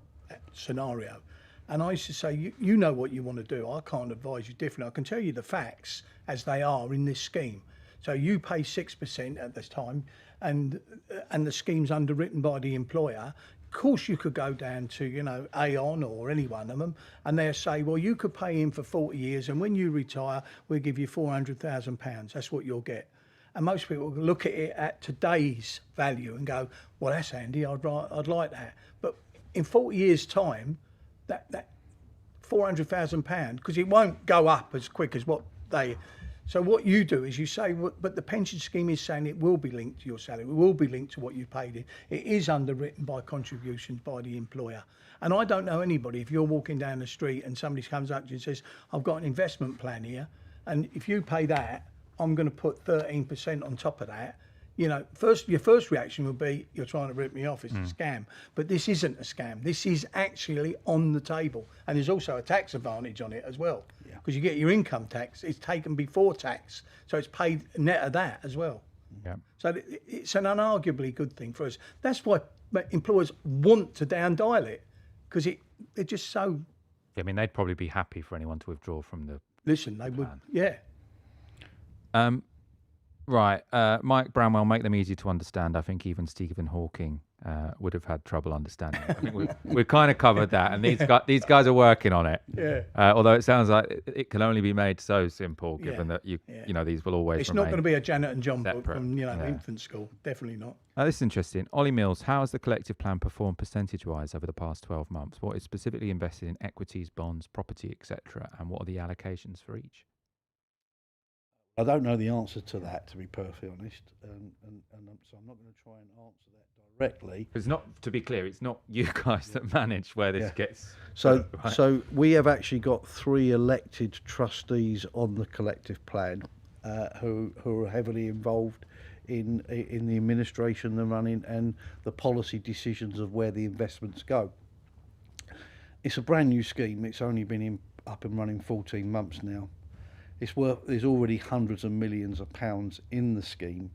scenario. And I used to say, you know what you want to do. I can't advise you differently. I can tell you the facts as they are in this scheme. So you pay 6% at this time, and the scheme's underwritten by the employer. Of course, you could go down to, Aon or any one of them, and they'll say, well, you could pay in for 40 years, and when you retire, we'll give you £400,000. That's what you'll get. And most people look at it at today's value and go, well, that's handy. I'd like that. But in 40 years' time, that £400,000, because it won't go up as quick as what they. So what you do is you say, but the pension scheme is saying it will be linked to your salary. It will be linked to what you paid in. It is underwritten by contributions by the employer. And I don't know anybody, if you're walking down the street and somebody comes up to you and says, I've got an investment plan here, and if you pay that, I'm going to put 13% on top of that. Your first reaction would be, you're trying to rip me off, it's a scam. But this isn't a scam. This is actually on the table. And there's also a tax advantage on it as well. Because you get your income tax, it's taken before tax. So it's paid net of that as well. Yeah. So it's an unarguably good thing for us. That's why employers want to down dial it, because they're just so... I mean, they'd probably be happy for anyone to withdraw from the... Listen, they would, yeah. Right, Mike Bramwell, make them easy to understand. I think even Stephen Hawking would have had trouble understanding it. I think we've kind of covered that, and these guys are working on it. Yeah. Although it sounds like it can only be made so simple, given that these will always. It's remain not going to be a Janet and John book separate. from infant school. Definitely not. This is interesting. Ollie Mills, how has the collective plan performed percentage-wise over the past 12 months? What is specifically invested in equities, bonds, property, etc., and what are the allocations for each? I don't know the answer to that, to be perfectly honest, so I'm not going to try and answer that directly. It's not, to be clear, it's not you guys that manage where this gets. So, right. So we have actually got 3 elected trustees on the collective plan, who are heavily involved in the administration, the running, and the policy decisions of where the investments go. It's a brand new scheme. It's only been up and running 14 months now. There's already hundreds of millions of pounds in the scheme,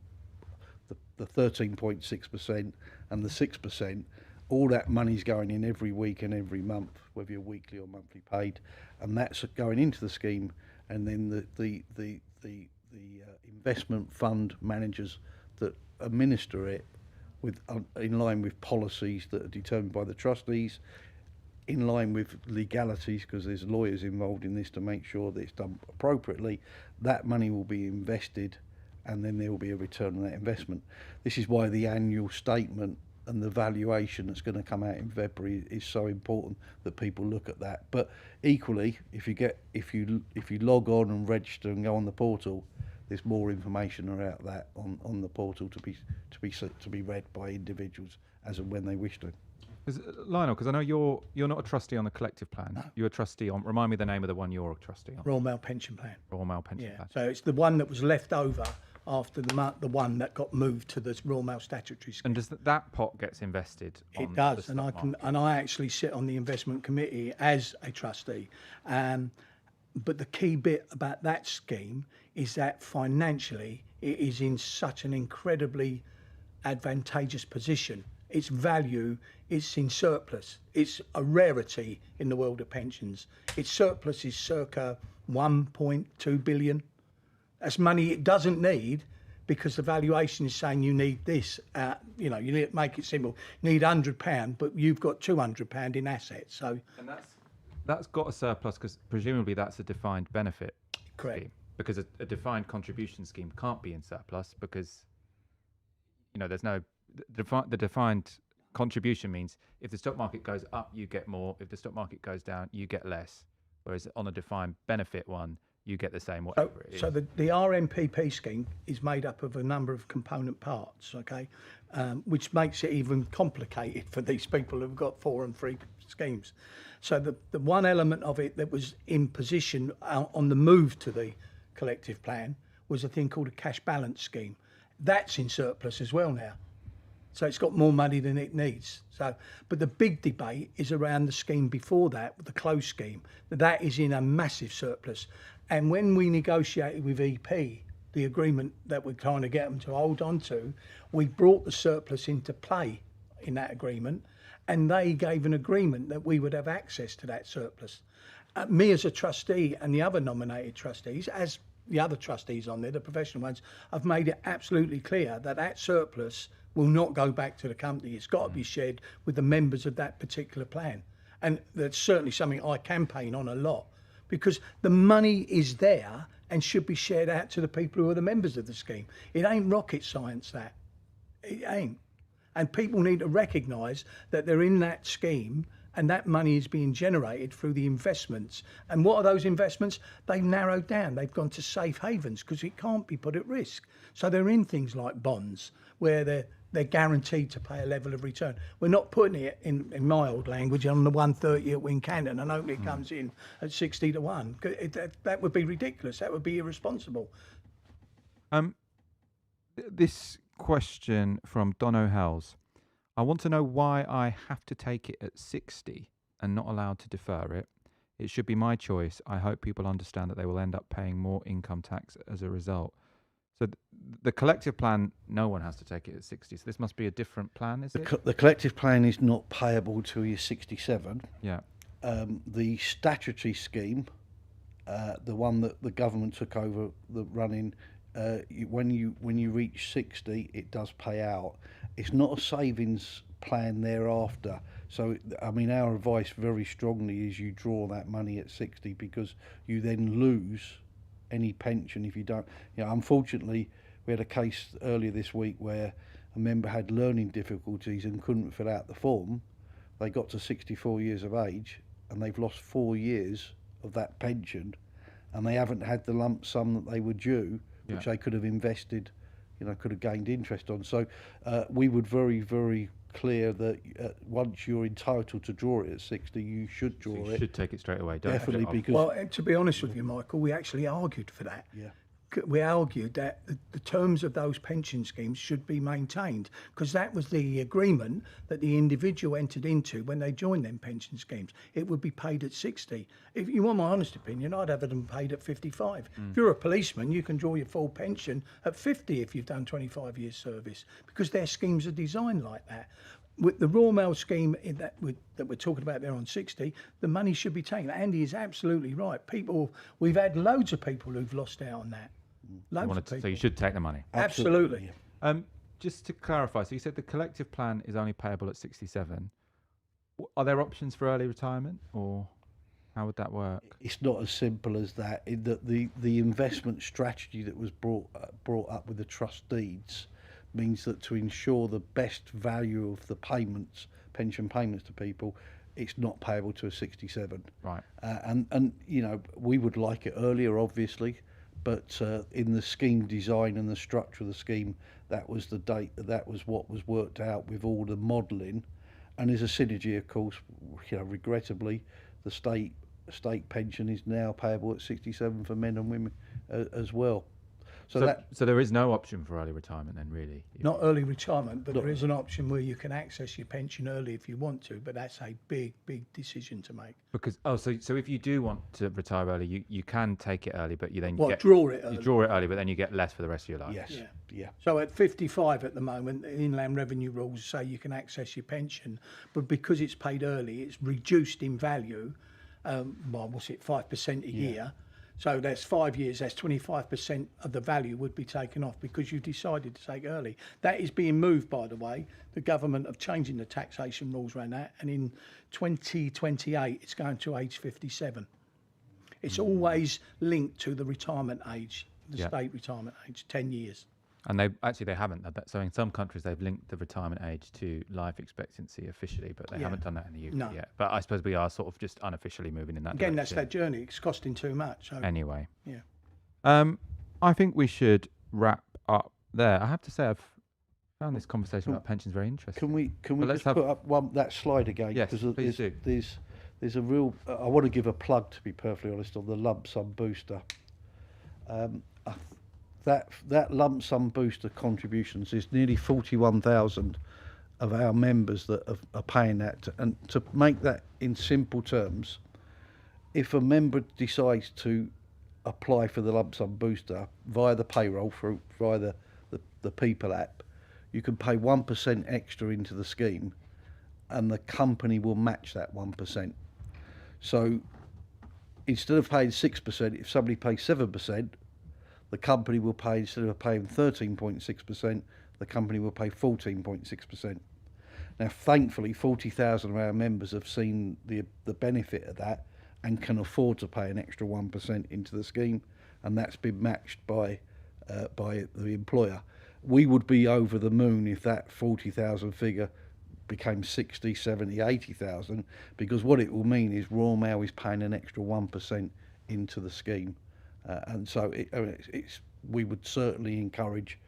the 13.6% and the 6%. All that money's going in every week and every month, whether you're weekly or monthly paid, and that's going into the scheme. And then the investment fund managers that administer it in line with policies that are determined by the trustees, in line with legalities, because there's lawyers involved in this to make sure that it's done appropriately. That money will be invested, and then there will be a return on that investment. This is why the annual statement and the valuation that's going to come out in February is so important, that people look at that. But equally, if you log on and register and go on the portal, there's more information about that on the portal to be read by individuals as and when they wish to. Lionel, because I know you're not a trustee on the collective plan. No. You're a trustee on. Remind me the name of the one you're a trustee on. Royal Mail Pension Plan. Royal Mail Pension Plan. So it's the one that was left over after the one that got moved to the Royal Mail Statutory Scheme. And does that pot gets invested? It does, and I actually sit on the investment committee as a trustee. But the key bit about that scheme is that financially it is in such an incredibly advantageous position. Its value is in surplus. It's a rarity in the world of pensions. Its surplus is circa 1.2 billion. That's money it doesn't need, because the valuation is saying you need this. You need to make it simple. You need £100, but you've got £200 in assets. So, and that's got a surplus, because presumably that's a defined benefit. Correct. Scheme, because a defined contribution scheme can't be in surplus, because there's no. The defined contribution means if the stock market goes up, you get more. If the stock market goes down, you get less. Whereas on a defined benefit one, you get the same, whatever it is. So the RMPP scheme is made up of a number of component parts, okay, which makes it even complicated for these people who've got 4 and 3 schemes. So the one element of it that was in position on the move to the collective plan was a thing called a cash balance scheme. That's in surplus as well now. So it's got more money than it needs. So, but the big debate is around the scheme before that, the closed scheme. That is in a massive surplus. And when we negotiated with EP, the agreement that we're trying to get them to hold on to, we brought the surplus into play in that agreement, and they gave an agreement that we would have access to that surplus. Me as a trustee and the other nominated trustees, as the other trustees on there, the professional ones, have made it absolutely clear that that surplus will not go back to the company. It's got to be shared with the members of that particular plan. And that's certainly something I campaign on a lot, because the money is there and should be shared out to the people who are the members of the scheme. It ain't rocket science, that. It ain't. And people need to recognise that they're in that scheme and that money is being generated through the investments. And what are those investments? They've narrowed down. They've gone to safe havens because it can't be put at risk. So they're in things like bonds where they're guaranteed to pay a level of return. We're not putting it, in my old language, on the 130 at Wincanton and hoping it comes in at 60 to 1. That would be ridiculous. That would be irresponsible. This question from Don O'Hells. I want to know why I have to take it at 60 and not allowed to defer it. It should be my choice. I hope people understand that they will end up paying more income tax as a result. So the collective plan, no one has to take it at 60. So this must be a different plan, is it? The collective plan is not payable till you're 67. Yeah. The statutory scheme, the one that the government took over the running, when you reach 60, it does pay out. It's not a savings plan thereafter. So, I mean, our advice very strongly is you draw that money at 60, because you then lose any pension if you don't. You know, unfortunately, we had a case earlier this week where a member had learning difficulties and couldn't fill out the form. They got to 64 years of age and they've lost 4 years of that pension, and they haven't had the lump sum that they were due, which they could have invested, could have gained interest on. So we would very, very clear that once you're entitled to draw it at 60, you should draw it. You should take it straight away. Don't Definitely, because... Well, to be honest with you, Michael, we actually argued for that. Yeah. We argued that the terms of those pension schemes should be maintained, because that was the agreement that the individual entered into when they joined them pension schemes. It would be paid at 60. If you want my honest opinion, I'd have them paid at 55. If you're a policeman, you can draw your full pension at 50 if you've done 25 years service, because their schemes are designed like that. With the Royal Mail scheme that we're talking about there on 60, the money should be taken. Andy is absolutely right. We've had loads of people who've lost out on that. Loads of people. So you should take the money. Absolutely. Just to clarify, so you said the collective plan is only payable at 67. Are there options for early retirement, or how would that work? It's not as simple as that. The investment strategy that was brought up with the trust deeds means that to ensure the best value of the pension payments to people, it's not payable to a 67. Right. And we would like it earlier, obviously, but in the scheme design and the structure of the scheme, that was the date. That was what was worked out with all the modelling. And there's a synergy, of course. Regrettably, the state pension is now payable at 67 for men and women as well. So there is no option for early retirement then, really? Not early retirement, but there is an option where you can access your pension early if you want to, but that's a big, big decision to make. Because so if you do want to retire early, you can take it early, but you then draw it early. You draw it early, but then you get less for the rest of your life. Yes. Yeah. So at 55 at the moment, the Inland Revenue rules say you can access your pension, but because it's paid early, it's reduced in value. 5% a year? So that's 5 years, that's 25% of the value would be taken off because you decided to take early. That is being moved, by the way. The government of changing the taxation rules around that, and in 2028 it's going to age 57. It's always linked to the retirement age, the state retirement age, 10 years. And they haven't. So in some countries they've linked the retirement age to life expectancy officially, but they haven't done that in the UK yet. But I suppose we are sort of just unofficially moving in that direction. Again, that's that journey. It's costing too much. So. Anyway. Yeah. I think we should wrap up there. I have to say I've found this conversation about pensions very interesting. Can we just put up that slide again? Yes, please do. There's a real... I want to give a plug, to be perfectly honest, on the lump sum booster. That lump sum booster contributions is nearly 41,000 of our members that are paying that. And to make that in simple terms, if a member decides to apply for the lump sum booster via the payroll via the People app, you can pay 1% extra into the scheme, and the company will match that 1%. So instead of paying 6%, if somebody pays 7%, the company will pay, instead of paying 13.6%, the company will pay 14.6%. Now, thankfully, 40,000 of our members have seen the benefit of that and can afford to pay an extra 1% into the scheme, and that's been matched by the employer. We would be over the moon if that 40,000 figure became 60, 70, 80,000, because what it will mean is Royal Mail is paying an extra 1% into the scheme. And so we would certainly encourage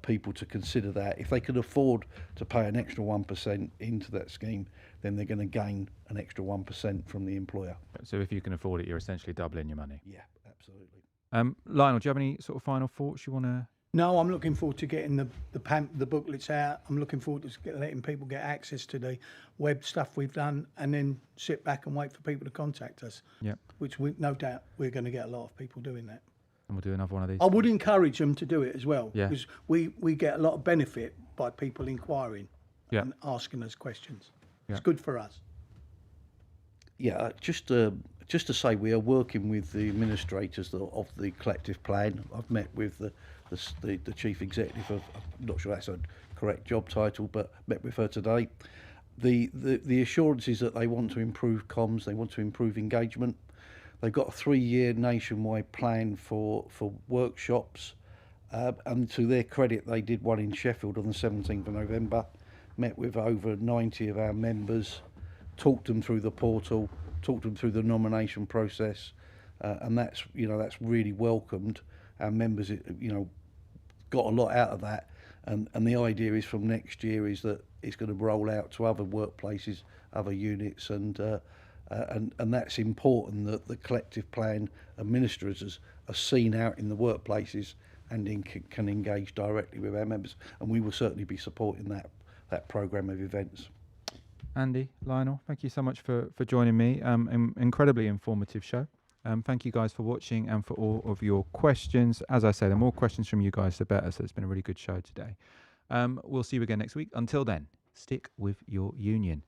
people to consider that. If they could afford to pay an extra 1% into that scheme, then they're going to gain an extra 1% from the employer. So if you can afford it, you're essentially doubling your money. Yeah, absolutely. Lionel, do you have any sort of final thoughts you want to? No, I'm looking forward to getting the booklets out. I'm looking forward to letting people get access to the web stuff we've done, and then sit back and wait for people to contact us. Yep. Which no doubt we're going to get a lot of people doing that. And we'll do another one of these. I would encourage them to do it as well, Yeah. because we get a lot of benefit by people inquiring Yeah. and asking us questions. Yeah. It's good for us. Yeah, just to say, we are working with the administrators of the collective plan. I've met with the chief executive of, I'm not sure that's a correct job title, but met with her today. The assurance is that they want to improve comms, they want to improve engagement. They've got a 3-year nationwide plan for workshops, and to their credit, they did one in Sheffield on the 17th of November, met with over 90 of our members, talked them through the portal, talked them through the nomination process, and that's really welcomed. Our members, got a lot out of that, and the idea is from next year is that it's going to roll out to other workplaces, other units, and that's important that the collective plan administrators are seen out in the workplaces and can engage directly with our members, and we will certainly be supporting that programme of events. Andy, Lionel, thank you so much for joining me. Incredibly informative show. Thank you guys for watching and for all of your questions. As I say, the more questions from you guys, the better. So it's been a really good show today. We'll see you again next week. Until then, stick with your union.